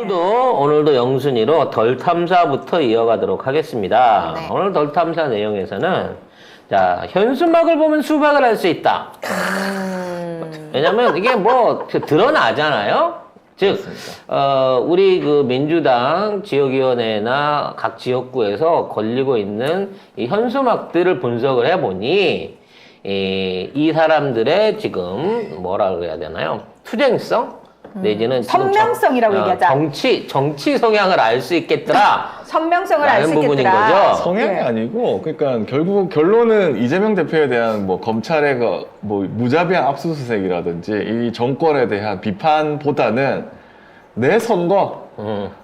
오늘도 영순위로 덜 탐사부터 이어가도록 하겠습니다. 네. 오늘 덜 탐사 내용에서는 자, 현수막을 보면 수박을 할 수 있다. 왜냐면 이게 뭐 드러나잖아요. 즉, 우리 그 민주당 지역위원회나 각 지역구에서 걸리고 있는 이 현수막들을 분석을 해보니 이 사람들의 지금 뭐라 그래야 되나요? 투쟁성? 내지는 선명성이라고 얘기하자. 정치 성향을 알 수 있겠더라. 선명성을 알 수 라는 부분인 있겠더라. 거죠. 성향이 네. 아니고, 그러니까 결국 결론은 이재명 대표에 대한 뭐 검찰의 뭐 무자비한 압수수색이라든지 이 정권에 대한 비판보다는 내 선거,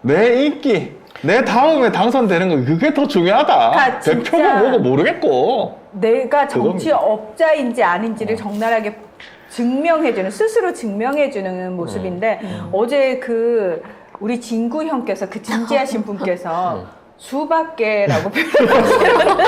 내 인기, 내 다음에 당선되는 거 그게 더 중요하다. 그러니까 대표고 진짜 뭐고 모르겠고. 내가 정치업자인지 어. 아닌지를 적나라하게 증명해주는, 스스로 증명해주는 모습인데, 어제 우리 진구 형께서, 진지하신 분께서 수박계라고 표현하셨는데,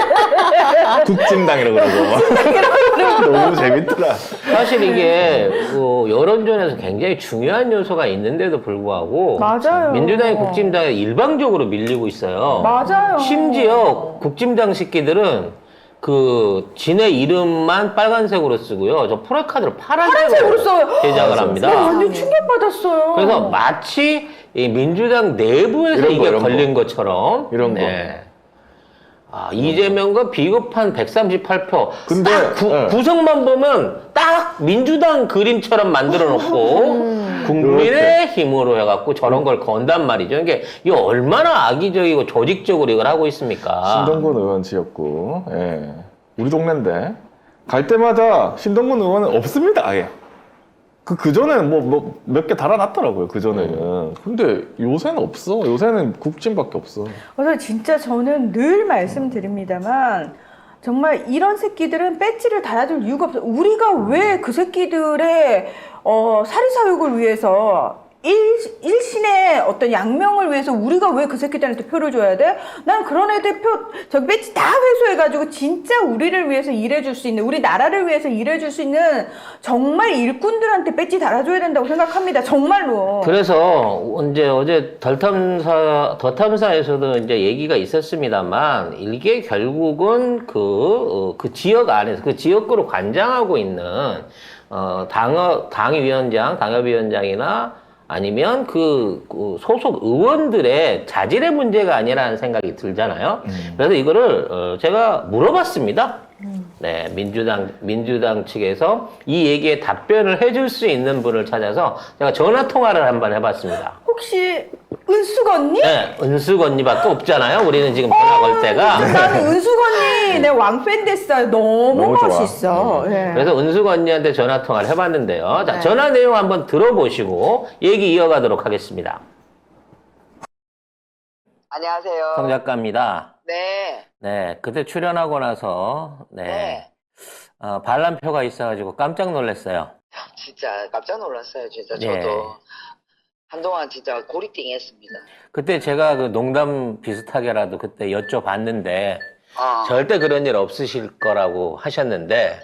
국진당이라고 그러고. 너무 재밌더라. 사실 이게 여론전에서 굉장히 중요한 요소가 있는데도 불구하고 맞아요. 민주당이 국힘당에 일방적으로 밀리고 있어요. 맞아요. 심지어 국힘당 새끼들은 지네 이름만 빨간색으로 쓰고요. 저 프라카드를 파란색으로 써요. 제작을 합니다. 완전 충격받았어요. 그래서 마치 이 민주당 내부에서 이런 거, 이게 이런 걸린 것처럼 이런 거. 이재명과 비겁한 138표. 근데, 딱 구성만 보면 딱 민주당 그림처럼 만들어 놓고 국민의 힘으로 해갖고 저런 걸 건단 말이죠. 이게 얼마나 악의적이고 조직적으로 이걸 하고 있습니까? 신동근 의원 지역구. 예. 우리 동네인데. 갈 때마다 신동근 의원은 없습니다, 아예. 그전에는 몇 개 달아놨더라고요, 그전에는. 근데 요새는 없어. 요새는 국진밖에 없어. 그래서 진짜 저는 늘 말씀드립니다만, 정말 이런 새끼들은 배지를 달아줄 이유가 없어요. 우리가 왜 그 새끼들의 사리사욕을 위해서 일신의 어떤 양명을 위해서 우리가 왜 그 새끼들한테 표를 줘야 돼? 난 그런 애들 저기 배지 다 회수해가지고 진짜 우리를 위해서 일해줄 수 있는, 우리 나라를 위해서 일해줄 수 있는 정말 일꾼들한테 배지 달아줘야 된다고 생각합니다. 정말로. 그래서 어제 더 탐사에서도 이제 얘기가 있었습니다만 이게 결국은 그 지역 안에서 그 지역구로 관장하고 있는 당협위원장이나 아니면 소속 의원들의 자질의 문제가 아니라는 생각이 들잖아요. 그래서 이거를 제가 물어봤습니다. 네, 민주당 측에서 이 얘기에 답변을 해줄 수 있는 분을 찾아서 제가 전화 통화를 한번 해봤습니다. 혹시 은숙 언니? 네, 은숙 언니밖에 없잖아요. 우리는 지금 전화 걸 때가. 나는 은숙 언니 내 왕팬 됐어요. 너무 너무 좋아. 멋있어. 예. 그래서 은숙 언니한테 전화 통화를 해봤는데요. 자, 네. 전화 내용 한번 들어보시고 얘기 이어가도록 하겠습니다. 안녕하세요. 성 작가입니다. 네. 네, 그때 출연하고 나서 네. 반란표가 있어가지고 깜짝 놀랐어요. 진짜 깜짝 놀랐어요. 진짜 네. 저도 한동안 진짜 고리띵했습니다. 그때 제가 농담 비슷하게라도 그때 여쭤봤는데 어. 절대 그런 일 없으실 거라고 하셨는데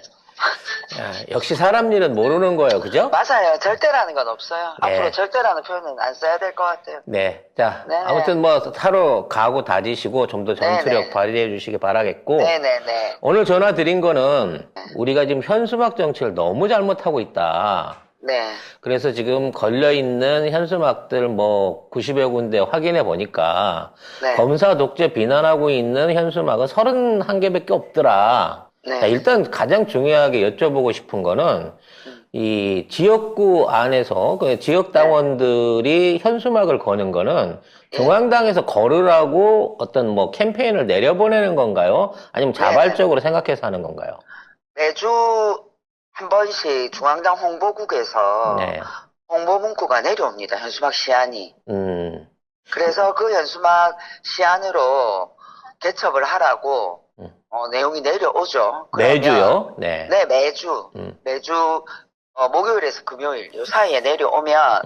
역시 사람 일은 모르는 거예요, 그죠? 맞아요. 절대라는 건 없어요. 네. 앞으로 절대라는 표현은 안 써야 될 것 같아요. 네, 자 네네. 아무튼 하루 각오 다지시고 좀 더 전투력 네네. 발휘해 주시기 바라겠고 네네네. 오늘 전화 드린 거는 우리가 지금 현수막 정치를 너무 잘못하고 있다. 네. 그래서 지금 걸려있는 현수막들 90여 군데 확인해 보니까 네. 검사 독재 비난하고 있는 현수막은 31개밖에 없더라. 네. 자, 일단 가장 중요하게 여쭤보고 싶은 거는 이 지역구 안에서 그 지역당원들이 현수막을 거는 거는 중앙당에서 걸으라고 어떤 캠페인을 내려보내는 건가요? 아니면 자발적으로 생각해서 하는 건가요? 매주 한 번씩 중앙당 홍보국에서 네. 홍보 문구가 내려옵니다. 현수막 시안이. 음, 그래서 그 현수막 시안으로 개첩을 하라고 내용이 내려오죠. 그러면 매주요? 네. 네, 매주. 매주 목요일에서 금요일 요 사이에 내려오면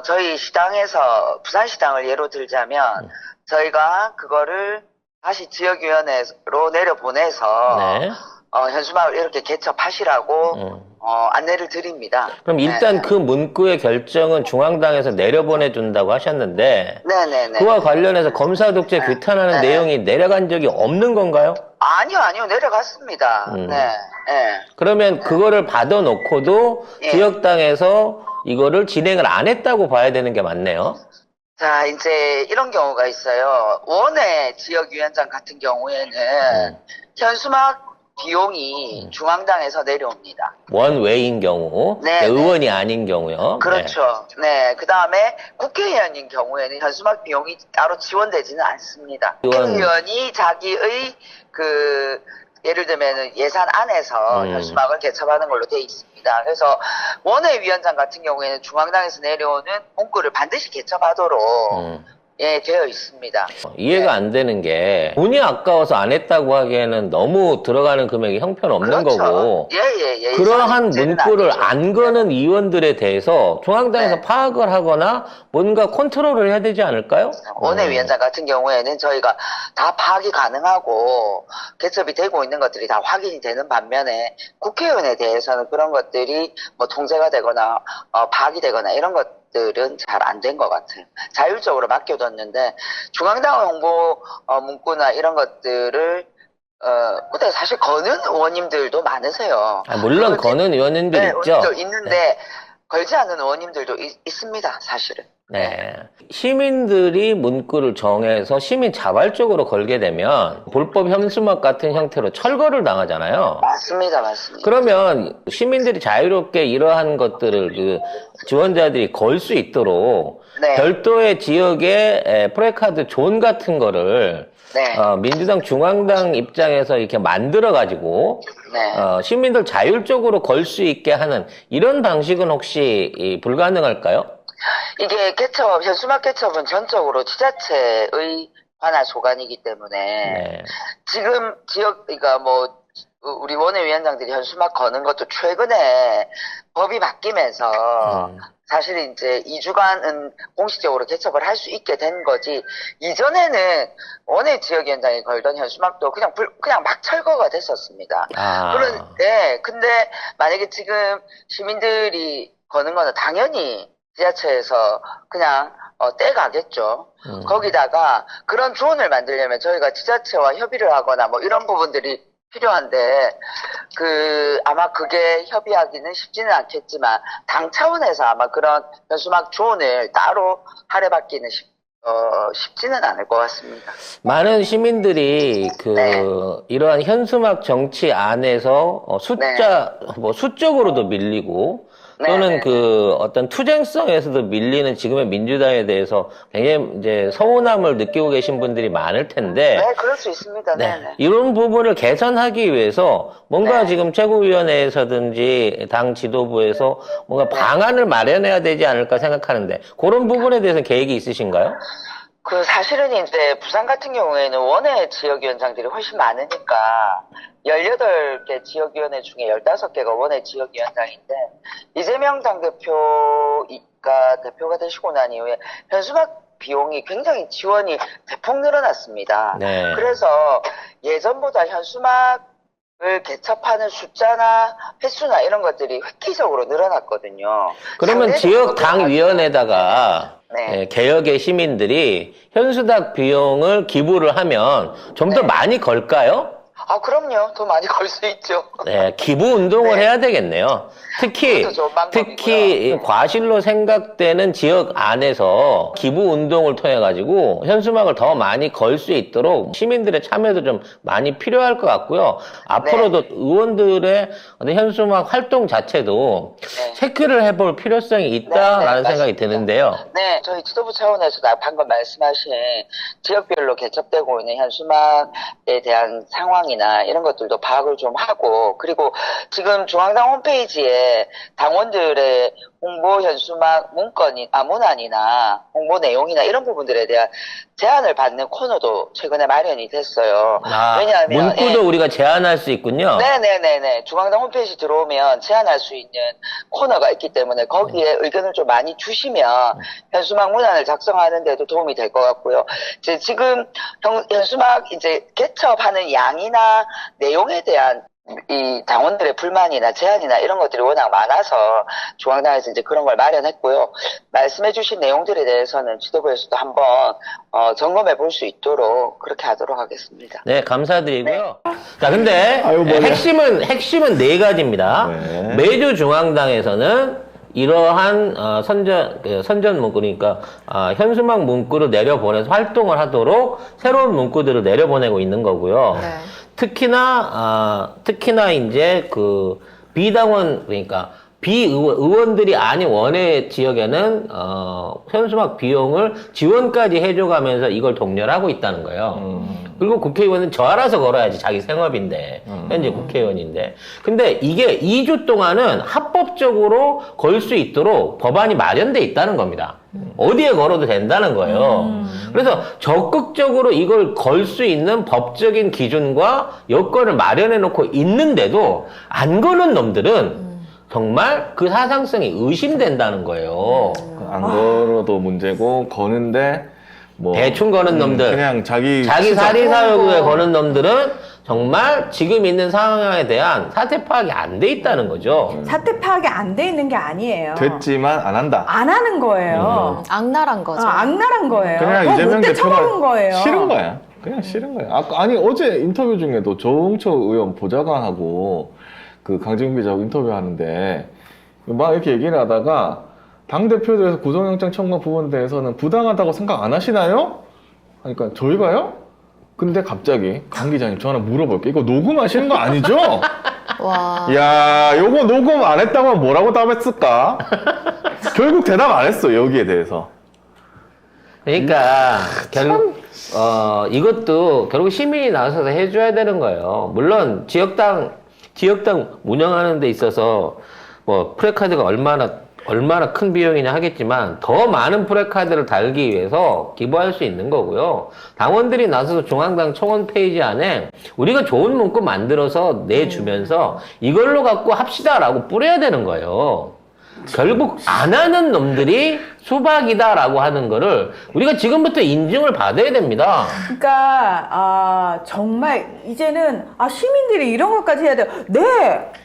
저희 시당에서 부산시당을 예로 들자면 저희가 그거를 다시 지역위원회로 내려보내서 네. 현수막을 이렇게 개첩하시라고 안내를 드립니다. 그럼 일단 그 문구의 결정은 중앙당에서 내려보내준다고 하셨는데 네네네. 그와 관련해서 검사 독재 규탄하는 내용이 내려간 적이 없는 건가요? 아니요, 내려갔습니다. 네. 그러면 그거를 받아놓고도 예. 지역당에서 이거를 진행을 안 했다고 봐야 되는 게 맞네요. 자, 이제 이런 경우가 있어요. 원외 지역위원장 같은 경우에는 현수막 비용이 중앙당에서 내려옵니다. 원외인 경우, 네, 의원이 아닌 경우요. 그렇죠. 네. 그 다음에 국회의원인 경우에는 현수막 비용이 따로 지원되지는 않습니다. 국회의원이 자기의 예를 들면 예산 안에서 현수막을 개첩하는 걸로 되어 있습니다. 그래서 원외위원장 같은 경우에는 중앙당에서 내려오는 문구를 반드시 개첩하도록 되어 있습니다. 이해가 안 되는 게 돈이 아까워서 안 했다고 하기에는 너무 들어가는 금액이 형편없는 그렇죠. 거고 예. 그러한 문제는 문구를 아니죠. 안 거는 의원들에 대해서 중앙당에서 네. 파악을 하거나 뭔가 컨트롤을 해야 되지 않을까요? 원외위원장 같은 경우에는 저희가 다 파악이 가능하고 개첩이 되고 있는 것들이 다 확인이 되는 반면에 국회의원에 대해서는 그런 것들이 뭐 통제가 되거나 파악이 되거나 이런 것들은 잘 안 된 것 같아요. 자율적으로 맡겨뒀는데 중앙당 홍보 문구나 이런 것들을 근데 사실 거는 의원님들도 많으세요. 물론 거는 의원님들 네, 있죠. 의원님들 있는데 걸지 않는 의원님들도 있습니다. 사실은. 네. 시민들이 문구를 정해서 시민 자발적으로 걸게 되면 불법 현수막 같은 형태로 철거를 당하잖아요. 맞습니다. 그러면 시민들이 자유롭게 이러한 것들을 지원자들이 걸 수 있도록 네. 별도의 지역에 프레카드 존 같은 거를 네. 민주당 중앙당 입장에서 이렇게 만들어가지고 네. 시민들 자율적으로 걸 수 있게 하는 이런 방식은 혹시 불가능할까요? 이게 현수막 개첩은 전적으로 지자체의 관할 소관이기 때문에 네. 지금 그러니까 우리 원외위원장들이 현수막 거는 것도 최근에 법이 바뀌면서 사실 이제 2주간은 공식적으로 개첩을 할 수 있게 된 거지 이전에는 원외 지역위원장이 걸던 현수막도 그냥 막 철거가 됐었습니다. 근데 만약에 지금 시민들이 거는 거는 당연히 지자체에서 그냥 떼가겠죠. 거기다가 그런 조언을 만들려면 저희가 지자체와 협의를 하거나 뭐 이런 부분들이 필요한데 아마 그게 협의하기는 쉽지는 않겠지만 당 차원에서 아마 그런 현수막 조언을 따로 할애받기는 쉽지는 않을 것 같습니다. 많은 시민들이 이러한 현수막 정치 안에서 수적으로도 밀리고 또는 어떤 투쟁성에서도 밀리는 지금의 민주당에 대해서 굉장히 이제 서운함을 느끼고 계신 분들이 많을 텐데. 네, 그럴 수 있습니다. 네. 이런 부분을 개선하기 위해서 뭔가 지금 최고위원회에서든지 당 지도부에서 뭔가 방안을 마련해야 되지 않을까 생각하는데 그런 부분에 대해서 계획이 있으신가요? 사실은 이제 부산 같은 경우에는 원외 지역위원장들이 훨씬 많으니까 18개 지역위원회 중에 15개가 원외 지역위원장인데 이재명 당대표가 대표가 되시고 난 이후에 현수막 비용이 굉장히 지원이 대폭 늘어났습니다. 네. 그래서 예전보다 현수막을 개첩하는 숫자나 횟수나 이런 것들이 획기적으로 늘어났거든요. 그러면 지역 당위원회에다가 네. 개혁의 시민들이 현수막 비용을 기부를 하면 좀 더 많이 걸까요? 그럼요. 더 많이 걸 수 있죠. 네, 기부 운동을 해야 되겠네요. 그것도 좋은 방법이고요. 특히 과실로 생각되는 지역 안에서 기부 운동을 통해 가지고 현수막을 더 많이 걸 수 있도록 시민들의 참여도 좀 많이 필요할 것 같고요. 앞으로도 의원들의 어떤 현수막 활동 자체도 체크를 해볼 필요성이 있다라는 생각이 드는데요. 네, 저희 지도부 차원에서 방금 말씀하신 지역별로 개첩되고 있는 현수막에 대한 상황이나 이런 것들도 파악을 좀 하고, 그리고 지금 중앙당 홈페이지에 당원들의 홍보 현수막 문안이나 홍보 내용이나 이런 부분들에 대한 제안을 받는 코너도 최근에 마련이 됐어요. 왜냐하면 문구도 우리가 제안할 수 있군요. 네네네네. 중앙당 홈페이지 들어오면 제안할 수 있는 코너가 있기 때문에 거기에 의견을 좀 많이 주시면 현수막 문안을 작성하는 데도 도움이 될 것 같고요. 지금 현수막 이제 개첩하는 양이나 내용에 대한 이 당원들의 불만이나 제안이나 이런 것들이 워낙 많아서 중앙당에서 이제 그런 걸 마련했고요. 말씀해주신 내용들에 대해서는 지도부에서도 한번 점검해 볼 수 있도록 그렇게 하도록 하겠습니다. 네, 감사드리고요. 자, 근데 아유, 머리야. 핵심은 네 가지입니다. 네. 매주 중앙당에서는 이러한 선전 문구, 그러니까 현수막 문구를 내려보내서 활동을 하도록 새로운 문구들을 내려보내고 있는 거고요. 네. 특히나 이제 그 비당원, 그러니까 의원들이 아닌 원외 지역에는 현수막 비용을 지원까지 해줘가면서 이걸 독려하고 있다는 거예요. 그리고 국회의원은 저 알아서 걸어야지, 자기 생업인데, 현재 국회의원인데. 근데 이게 2주 동안은 합법적으로 걸 수 있도록 법안이 마련돼 있다는 겁니다. 어디에 걸어도 된다는 거예요. 그래서 적극적으로 이걸 걸 수 있는 법적인 기준과 여건을 마련해 놓고 있는데도 안 거는 놈들은 정말 그 사상성이 의심된다는 거예요. 안 걸어도 문제고 거는데 뭐 대충 거는 놈들, 그냥 자기 사리사욕에 거는 놈들은 정말 지금 있는 상황에 대한 사태 파악이 안 돼 있다는 거죠. 사태 파악이 안 돼 있는 게 아니에요. 됐지만 안 한다. 안 하는 거예요. 악랄한 거죠. 악랄한 거예요. 그냥 더 이재명 못돼 쳐먹은 대표가 거예요. 싫은 거야. 그냥 싫은 거야. 아니 어제 인터뷰 중에도 조홍철 의원 보좌관하고 그 강진구 기자하고 인터뷰하는데 막 이렇게 얘기를 하다가 당대표들에서 구속영장 청구 부분에 대해서는 부당하다고 생각 안 하시나요? 그러니까 저희가요? 근데 갑자기 강 기자님 저 하나 물어볼게요. 이거 녹음하시는 거 아니죠? 와. 야, 요거 녹음 안 했다면 뭐라고 답했을까? 결국 대답 안 했어, 여기에 대해서. 그러니까 이것도 결국 시민이 나서서 해줘야 되는 거예요. 물론 지역당 운영하는 데 있어서 뭐 프레카드가 얼마나 큰 비용이냐 하겠지만 더 많은 프레카드를 달기 위해서 기부할 수 있는 거고요. 당원들이 나서서 중앙당 청원 페이지 안에 우리가 좋은 문구 만들어서 내주면서 이걸로 갖고 합시다라고 뿌려야 되는 거예요. 결국 안 하는 놈들이 수박이다라고 하는 거를 우리가 지금부터 인증을 받아야 됩니다. 그러니까 정말 이제는 시민들이 이런 것까지 해야 돼요. 네,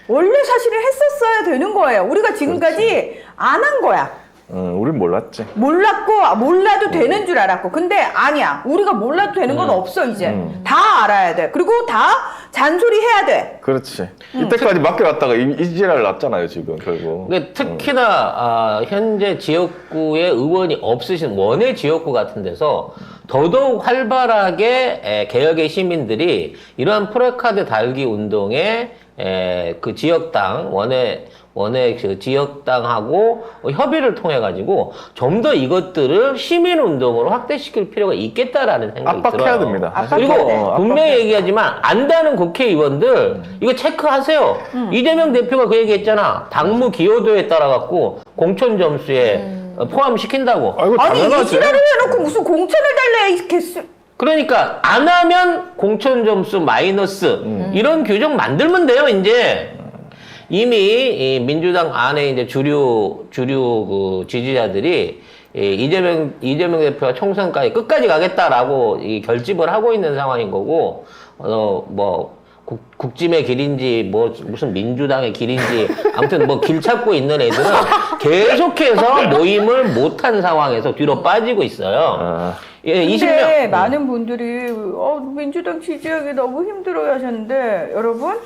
원래 사실은 했었어야 되는 거예요. 우리가 지금까지 안 한 거야. 우린 몰랐지. 몰라도 되는 줄 알았고. 근데 아니야. 우리가 몰라도 되는 건 없어, 이제. 다 알아야 돼. 그리고 다 잔소리 해야 돼. 그렇지. 이때까지 맡겨놨다가 이 지랄 났잖아요, 지금, 결국. 근데 특히나 현재 지역구에 의원이 없으신 원외 지역구 같은 데서 더더욱 활발하게 개혁의 시민들이 이러한 프레카드 달기 운동에 그 지역당 원외 그 지역당하고 협의를 통해 가지고 좀 더 이것들을 시민 운동으로 확대시킬 필요가 있겠다라는 생각이 압박해야 들어요. 됩니다. 압박해야 그리고 돼. 분명히 얘기하지만 안다는 국회의원들 이거 체크하세요. 이재명 대표가 그 얘기했잖아. 당무 기여도에 따라 갖고 공천 점수에 포함시킨다고. 아이고, 아니, 이 당연하지. 지랄을 해놓고 무슨 공천을 달래, 이 개수. 그러니까 안 하면 공천 점수 마이너스 이런 규정 만들면 돼요. 이제 이미 이 민주당 안에 이제 주류 그 지지자들이 이재명 대표가 총선까지 끝까지 가겠다라고 이 결집을 하고 있는 상황인 거고 뭐 국짐의 길인지 뭐 무슨 민주당의 길인지 아무튼 뭐 길 찾고 있는 애들은 계속해서 모임을 못한 상황에서 뒤로 빠지고 있어요. 예, 근데 20명. 많은 분들이 민주당 지지하기 너무 힘들어요 하셨는데 여러분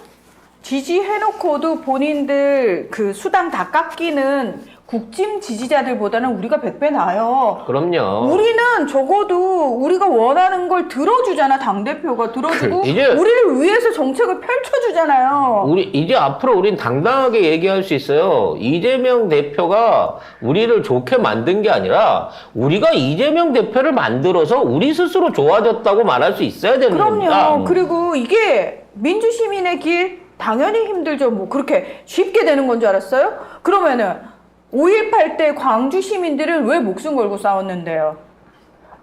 지지해놓고도 본인들 그 수당 다 깎이는 국짐 지지자들보다는 우리가 100배 나아요. 그럼요. 우리는 적어도 우리가 원하는 걸 들어주잖아. 당대표가 들어주고 이제- 우리를 위해서 정책을 펼쳐주잖아요. 이제 앞으로 우린 당당하게 얘기할 수 있어요. 이재명 대표가 우리를 좋게 만든 게 아니라 우리가 이재명 대표를 만들어서 우리 스스로 좋아졌다고 말할 수 있어야 되는 겁니다. 그럼요. 그리고 이게 민주시민의 길 당연히 힘들죠. 뭐 그렇게 쉽게 되는 건 줄 알았어요? 그러면은 5.18 때 광주 시민들은 왜 목숨 걸고 싸웠는데요?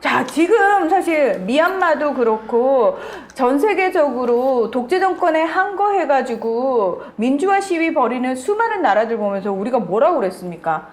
자, 지금 사실 미얀마도 그렇고 전 세계적으로 독재 정권에 항거해가지고 민주화 시위 벌이는 수많은 나라들 보면서 우리가 뭐라고 그랬습니까?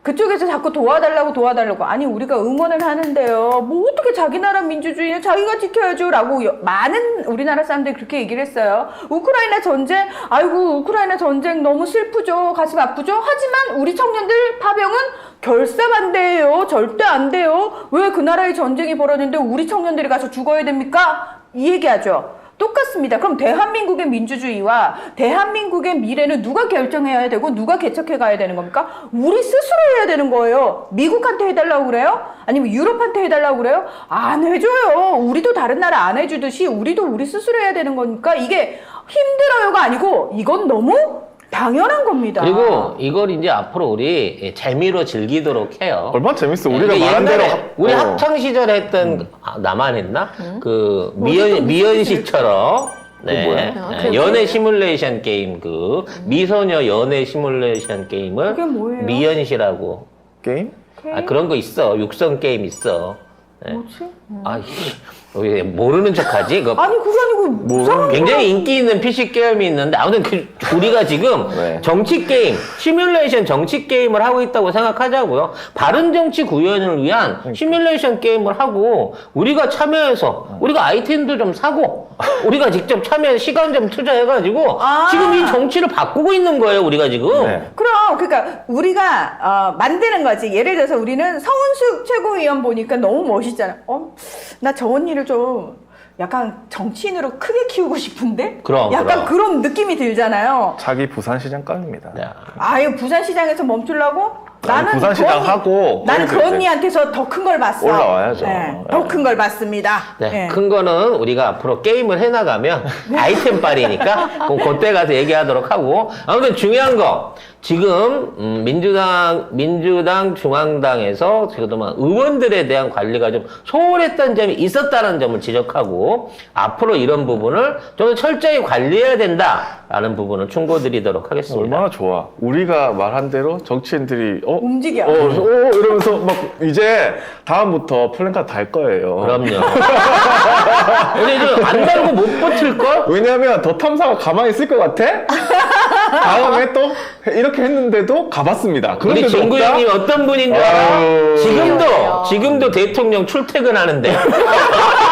그쪽에서 자꾸 도와달라고. 아니, 우리가 응원을 하는데요. 뭐 어떻게 자기 나라 민주주의는 자기가 지켜야죠. 라고 많은 우리나라 사람들이 그렇게 얘기를 했어요. 우크라이나 전쟁, 아이고, 우크라이나 전쟁 너무 슬프죠. 가슴 아프죠. 하지만 우리 청년들 파병은 결사반대예요. 절대 안 돼요. 왜 그 나라의 전쟁이 벌어졌는데 우리 청년들이 가서 죽어야 됩니까? 이 얘기하죠. 똑같습니다. 그럼 대한민국의 민주주의와 대한민국의 미래는 누가 결정해야 되고 누가 개척해 가야 되는 겁니까? 우리 스스로 해야 되는 거예요. 미국한테 해달라고 그래요? 아니면 유럽한테 해달라고 그래요? 안 해줘요. 우리도 다른 나라 안 해주듯이 우리도 우리 스스로 해야 되는 거니까 이게 힘들어요가 아니고 이건 너무 당연한 겁니다. 그리고 이걸 이제 앞으로 우리 재미로 즐기도록 해요. 얼마나 재밌어. 우리가 이게 말한 대로. 옛날에 우리 학창 시절에 했던 나만 했나? 그 미연 씨처럼 네. 뭐야? 연애 시뮬레이션 게임 미소녀 연애 시뮬레이션 게임을 그게 뭐예요? 미연 씨라고. 게임? 그런 거 있어. 육성 게임 있어. 네. 뭐지? 아, 왜 모르는 척하지? 아니, 그게 아니고 무슨 굉장히 인기 있는 PC 게임이 있는데 아무튼 우리가 지금 네. 정치 게임, 시뮬레이션 정치 게임을 하고 있다고 생각하자고요. 바른 정치 구현을 위한 시뮬레이션 게임을 하고 우리가 참여해서 우리가 아이템도 좀 사고 우리가 직접 참여해 시간 좀 투자해가지고 지금 이 정치를 바꾸고 있는 거예요. 우리가 지금. 네. 그러니까 우리가 만드는 거지. 예를 들어서 우리는 서은숙 최고위원 보니까 너무 멋있잖아. 나 저 언니를 좀 약간 정치인으로 크게 키우고 싶은데? 그럼. 약간 그런 느낌이 들잖아요. 자기 부산시장감입니다. 야. 아유, 부산시장에서 멈추려고? 나는 부산시장 그 하고 나는 그 이제 언니한테서 더 큰 걸 봤어. 올라와야죠. 네, 더 큰 걸 봤습니다. 네, 네. 큰 거는 우리가 앞으로 게임을 해나가면 아이템 빨이니까 그때 가서 얘기하도록 하고 아무튼 중요한 거 지금 민주당 중앙당에서 그동안 의원들에 대한 관리가 좀 소홀했던 점이 있었다는 점을 지적하고 앞으로 이런 부분을 좀 철저히 관리해야 된다라는 부분을 충고드리도록 하겠습니다. 얼마나 좋아. 우리가 말한 대로 정치인들이 움직여. 이러면서 막 이제 다음부터 플랜카드 달 거예요. 그럼요. 근데 이제 안 달고 못 버틸 걸? 왜냐면 더 탐사가 가만히 있을 것 같아? 다음에 또 이렇게 했는데도 가봤습니다. 우리 그런데도 진구 없다? 형님 어떤 분인 줄 알아? 아유. 지금도 대통령 출퇴근하는데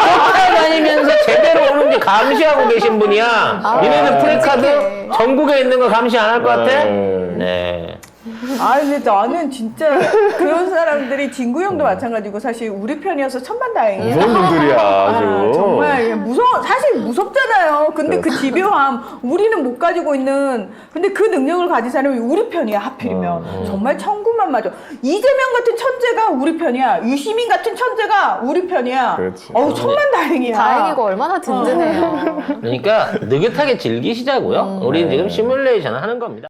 쫓아다니면서 제대로 오는지 감시하고 계신 분이야. 니네들 프레카드 전국에 있는 거 감시 안 할 것 같아? 네. 근데 나는 진짜 그런 사람들이 진구형도 마찬가지고 사실 우리 편이어서 천만다행이에요. 무서운 분들이야 아주. 정말 사실 무섭잖아요. 근데 그 집요함, 우리는 못 가지고 있는, 근데 그 능력을 가진 사람이 우리 편이야, 하필이면. 정말 천군만 맞아. 이재명 같은 천재가 우리 편이야. 유시민 같은 천재가 우리 편이야. 그렇지. 천만다행이야. 다행이고 얼마나 든든해요. 그러니까 느긋하게 즐기시자고요. 우리는 지금 시뮬레이션 하는 겁니다.